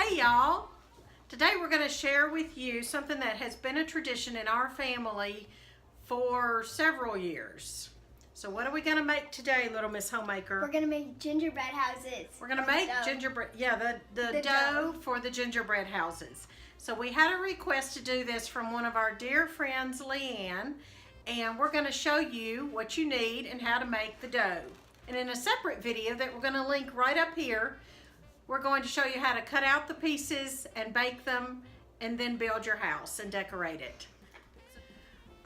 Hey y'all! Today we're going to share with you something that has been a tradition in our family for several years. So what are we going to make today, Little Miss Homemaker? We're going to make gingerbread houses. We're going to make gingerbread, the dough for the gingerbread houses. So we had a request to do this from one of our dear friends, Leanne, and we're going to show you what you need and how to make the dough. And in a separate video that we're going to link right up here, we're going to show you how to cut out the pieces and bake them and then build your house and decorate it.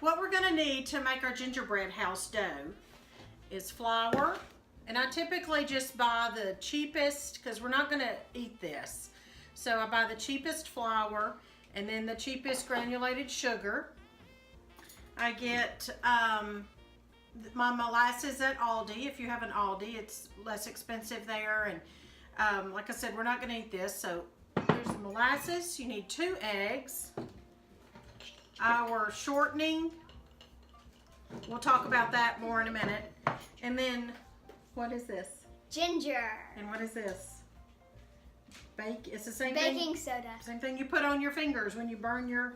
What we're going to need to make our gingerbread house dough is flour, and I typically just buy the cheapest because we're not going to eat this. So I buy the cheapest flour and then the cheapest granulated sugar. I get my molasses at Aldi. If you have an Aldi, it's less expensive there. And like I said, we're not going to eat this. So here's the molasses. You need 2 eggs. Our shortening, we'll talk about that more in a minute. And then, what is this? Ginger. And what is this? It's the same Baking soda. Same thing you put on your fingers when you burn your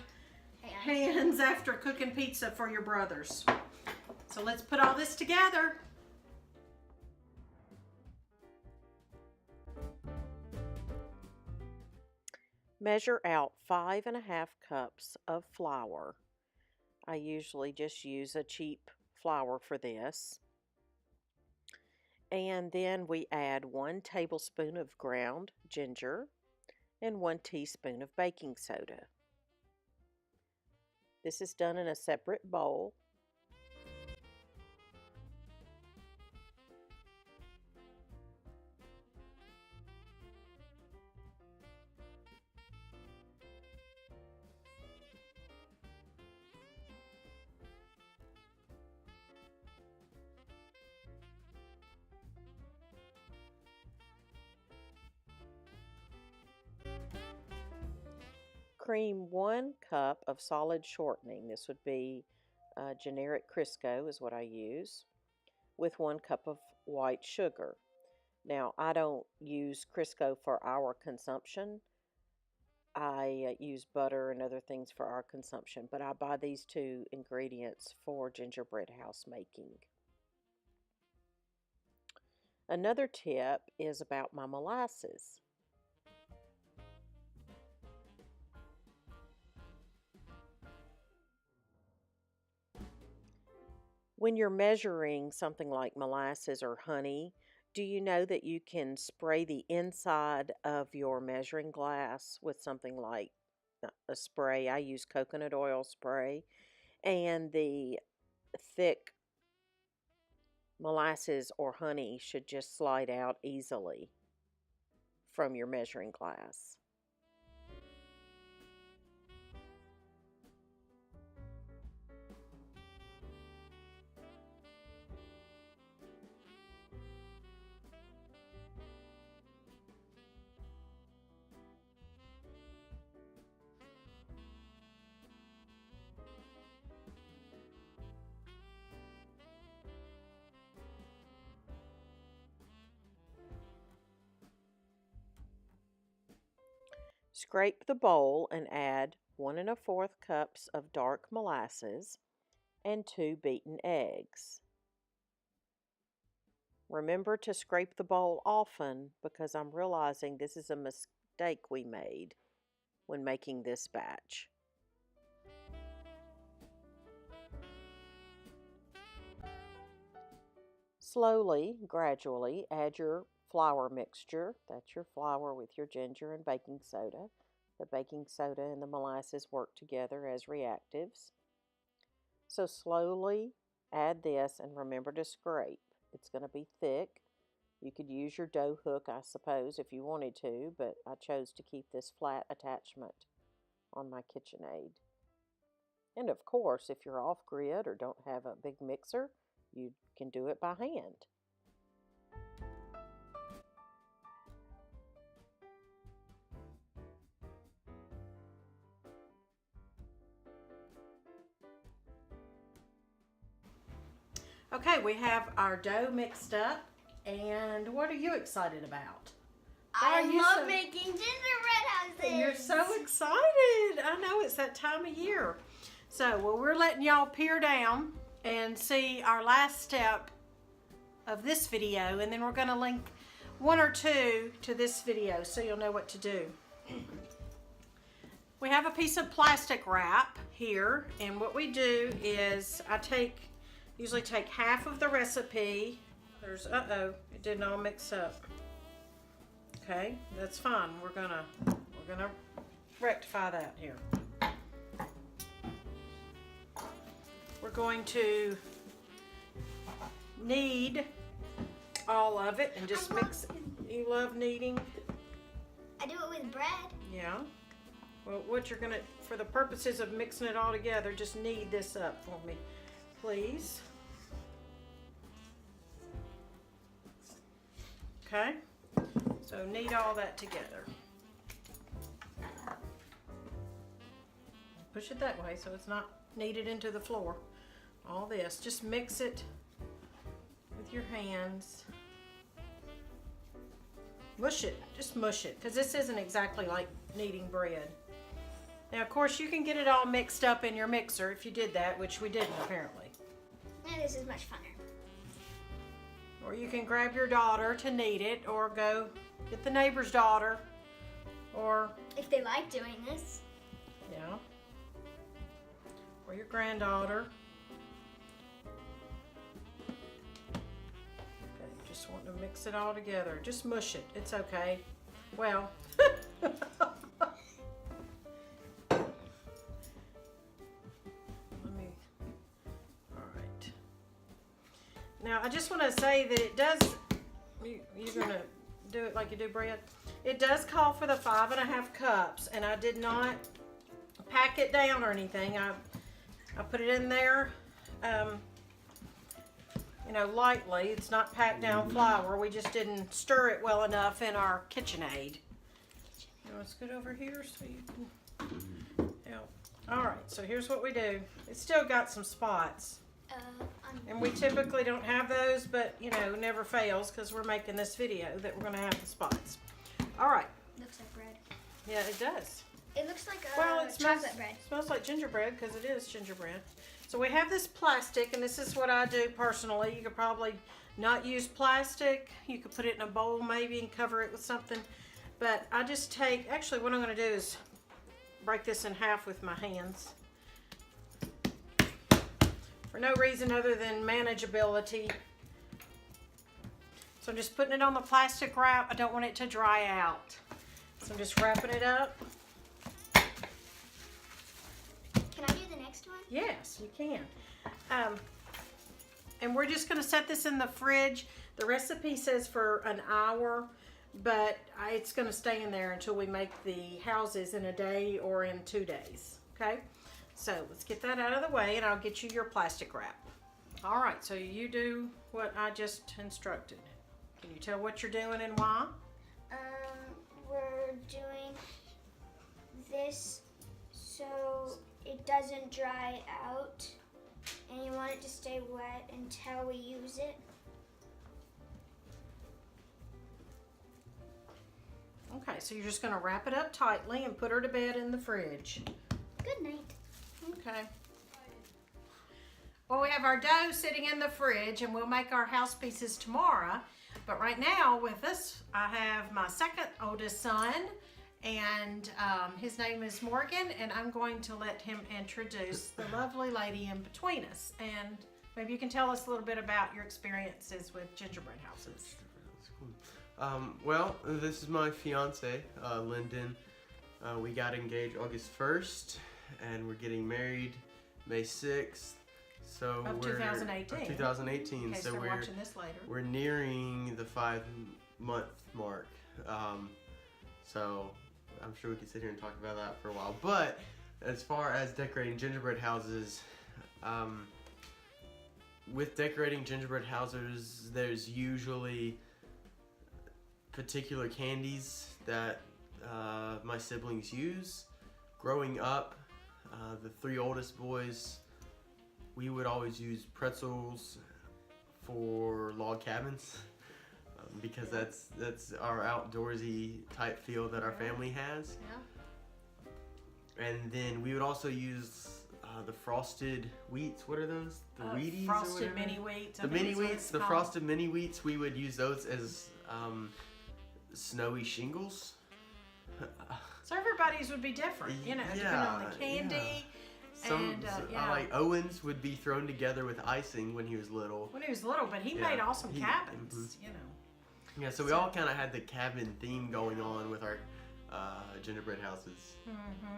hands after cooking pizza for your brothers. So let's put all this together. Measure out 5½ cups of flour. I usually just use a cheap flour for this. And then we add 1 tablespoon of ground ginger and 1 teaspoon of baking soda. This is done in a separate bowl. Cream 1 cup of solid shortening. This would be generic Crisco is what I use, with 1 cup of white sugar. Now, I don't use Crisco for our consumption. I use butter and other things for our consumption, but I buy these 2 ingredients for gingerbread house making. Another tip is about my molasses. When you're measuring something like molasses or honey, do you know that you can spray the inside of your measuring glass with something like a spray? I use coconut oil spray, and the thick molasses or honey should just slide out easily from your measuring glass. Scrape the bowl and add 1 1/4 cups of dark molasses and 2 beaten eggs. Remember to scrape the bowl often because I'm realizing this is a mistake we made when making this batch. Slowly, gradually add your flour mixture. That's your flour with your ginger and baking soda. The baking soda and the molasses work together as reactives. So slowly add this and remember to scrape. It's going to be thick. You could use your dough hook, I suppose, if you wanted to, but I chose to keep this flat attachment on my KitchenAid. And of course, if you're off grid or don't have a big mixer, you can do it by hand. Okay, we have our dough mixed up, and what are you excited about? I love making gingerbread houses. You're so excited. I know it's that time of year. So, well, we're letting y'all peer down and see our last step of this video, and then we're going to link one or two to this video so you'll know what to do. We have a piece of plastic wrap here, and what we do is I usually take half of the recipe. There's, it didn't all mix up. Okay, that's fine. We're gonna rectify that here. We're going to knead all of it and just mix it. You love kneading? I do it with bread. Yeah. Well, what you're gonna, for the purposes of mixing it all together, just knead this up for me, please. Okay? So knead all that together. Push it that way so it's not kneaded into the floor. All this, just mix it with your hands. Mush it, just mush it, because this isn't exactly like kneading bread. Now, of course, you can get it all mixed up in your mixer if you did that, which we didn't apparently. Now this is much funner. Or you can grab your daughter to knead it, or go get the neighbor's daughter, or... If they like doing this. Yeah. Or your granddaughter. Okay, just want to mix it all together. Just mush it. It's okay. Well... Now, I just want to say that it does, you're going to do it like you do bread. It does call for the 5½ cups, and I did not pack it down or anything. I put it in there, you know, lightly. It's not packed down flour. We just didn't stir it well enough in our KitchenAid. You want to scoot over here so you can help? All right, so here's what we do. It's still got some spots. And we typically don't have those, but you know, never fails because we're making this video that we're going to have the spots. All right. Looks like bread. Yeah, it does. It looks like chocolate bread. It smells like gingerbread because it is gingerbread. So we have this plastic, and this is what I do personally. You could probably not use plastic. You could put it in a bowl maybe and cover it with something. But I just take, actually what I'm going to do is break this in half with my hands. For no reason other than manageability. So I'm just putting it on the plastic wrap. I don't want it to dry out. So I'm just wrapping it up. Can I do the next one? Yes, you can. And we're just going to set this in the fridge. The recipe says for an hour, but it's going to stay in there until we make the houses in a day or in 2 days. Okay? So let's get that out of the way, and I'll get you your plastic wrap. All right, so you do what I just instructed. Can you tell what you're doing and why? We're doing this so it doesn't dry out, and you want it to stay wet until we use it. Okay, so you're just going to wrap it up tightly and put her to bed in the fridge. Good night. Okay. Well, we have our dough sitting in the fridge, and we'll make our house pieces tomorrow. But right now with us, I have my second oldest son, and his name is Morgan, and I'm going to let him introduce the lovely lady in between us. And maybe you can tell us a little bit about your experiences with gingerbread houses. That's cool. Well, this is my fiance, Lyndon. We got engaged August 1st. And we're getting married May 6th. So of 2018. Of 2018. In case so they're watching this later. We're nearing the 5-month mark. So I'm sure we could sit here and talk about that for a while. But as far as decorating gingerbread houses, with decorating gingerbread houses, there's usually particular candies that my siblings use. Growing up, the 3 oldest boys, we would always use pretzels for log cabins. because that's our outdoorsy type feel that our family has. Yeah. And then we would also use the frosted wheats. What are those? The Wheaties? Frosted or whatever? mini wheats. The mini wheats, the frosted mini wheats. We would use those as snowy shingles. So everybody's would be different, you know, depending on the candy. I like Owen's would be thrown together with icing when he was little. When he was little, but he made awesome cabins, you know. Yeah, so we all kind of had the cabin theme going on with our gingerbread houses. Mm-hmm.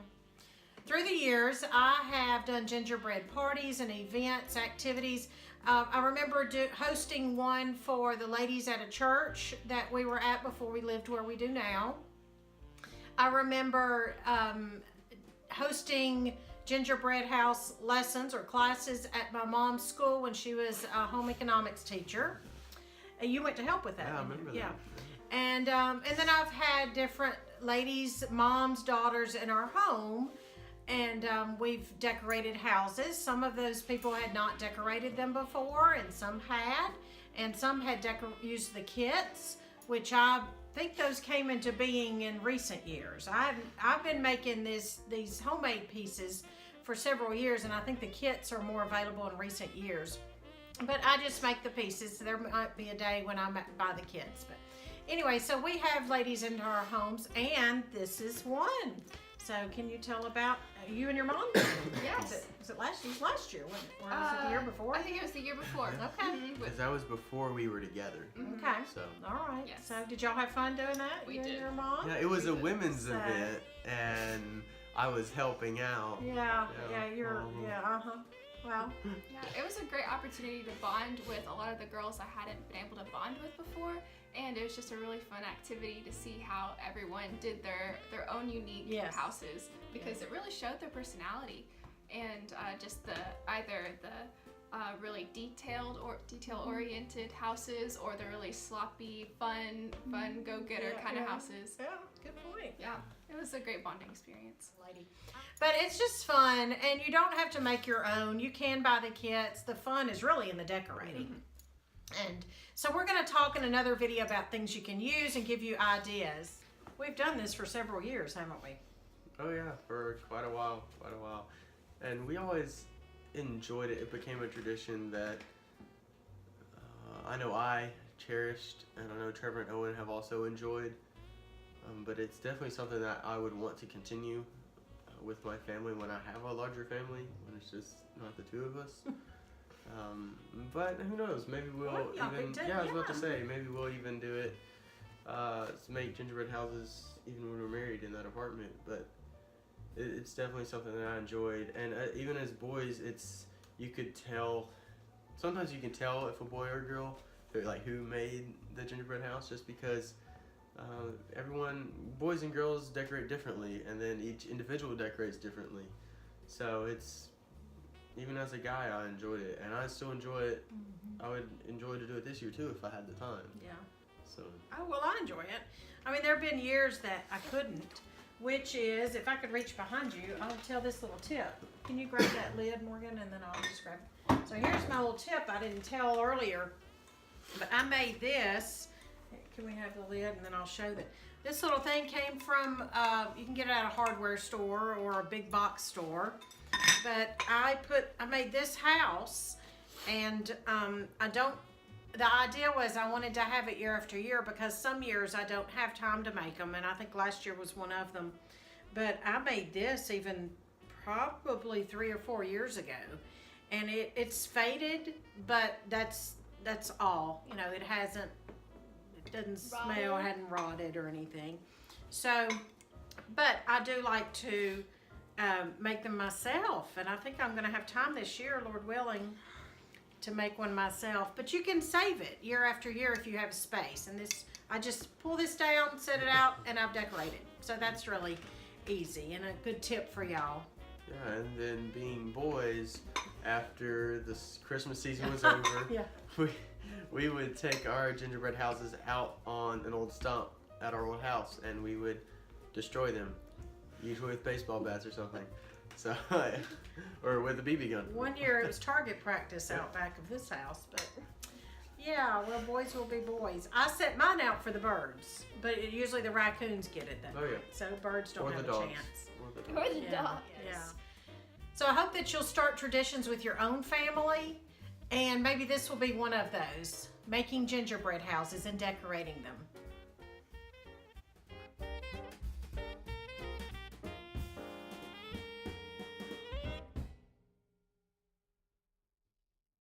Through the years, I have done gingerbread parties and events, activities. I remember hosting one for the ladies at a church that we were at before we lived where we do now. I remember hosting gingerbread house lessons or classes at my mom's school when she was a home economics teacher. You went to help with that. Yeah, I remember that. Yeah. And then I've had different ladies, moms, daughters in our home, and we've decorated houses. Some of those people had not decorated them before, and some had used the kits, which I think those came into being in recent years. I've been making these homemade pieces for several years, and I think the kits are more available in recent years. But I just make the pieces. There might be a day when I buy the kits. But anyway, so we have ladies into our homes, and this is one. So can you tell about you and your mom? Yes. Was it last year, wasn't it? Or was it the year before? I think it was the year before. Okay. Because that was before we were together. Okay. So. All right. Yes. So did y'all have fun doing that? We you did. And your mom? Yeah, it was a women's So- event, and I was helping out. Yeah. Yeah. Well. Yeah, it was a great opportunity to bond with a lot of the girls I hadn't been able to bond with before, and it was just a really fun activity to see how everyone did their own unique houses, because it really showed their personality, and just either the really detail-oriented houses, or the really sloppy, fun go-getter kind of houses. Yeah, good point. Yeah, it was a great bonding experience. Lady. But it's just fun, and you don't have to make your own. You can buy the kits. The fun is really in the decorating. And so we're going to talk in another video about things you can use and give you ideas. We've done this for several years, haven't we? Oh yeah, for quite a while. And we always enjoyed it. It became a tradition that I know I cherished, and I know Trevor and Owen have also enjoyed. But it's definitely something that I would want to continue with my family when I have a larger family, when it's just not the two of us. But who knows? Maybe we'll I was about to say, maybe we'll even do it. Make gingerbread houses even when we're married in that apartment. But it's definitely something that I enjoyed, and even as boys, you could tell. Sometimes you can tell if a boy or a girl, like who made the gingerbread house, just because boys and girls decorate differently, and then each individual decorates differently. So even as a guy, I enjoyed it, and I still enjoy it. I would enjoy to do it this year too if I had the time. Yeah. So. Oh, well, I enjoy it. I mean, there have been years that I couldn't, which is, if I could reach behind you, I'll tell this little tip. Can you grab that lid, Morgan, and then I'll just grab it. So here's my little tip I didn't tell earlier, but I made this. Can we have the lid, and then I'll show that. This little thing came from, you can get it at a hardware store or a big box store. But I made this house, and the idea was I wanted to have it year after year, because some years I don't have time to make them, and I think last year was one of them. But I made this even probably 3 or 4 years ago, and it's faded, but that's all. You know, it doesn't smell, hadn't rotted or anything. So, but I do like to make them myself, and I think I'm going to have time this year, Lord willing, to make one myself. But you can save it year after year if you have space. And I just pull this down, set it out, and I've decorated. So that's really easy and a good tip for y'all. Yeah, and then being boys, after the Christmas season was over, we would take our gingerbread houses out on an old stump at our old house, and we would destroy them, usually with baseball bats or something. So, or with a BB gun. One year it was target practice out back of this house, but Yeah, well, boys will be boys. I set mine out for the birds, but usually the raccoons get it though. Oh yeah. So birds don't Or have the a dogs. chance. Or the Or dogs. the Yeah, dogs. yeah. So I hope that you'll start traditions with your own family, and maybe this will be one of those, making gingerbread houses and decorating them.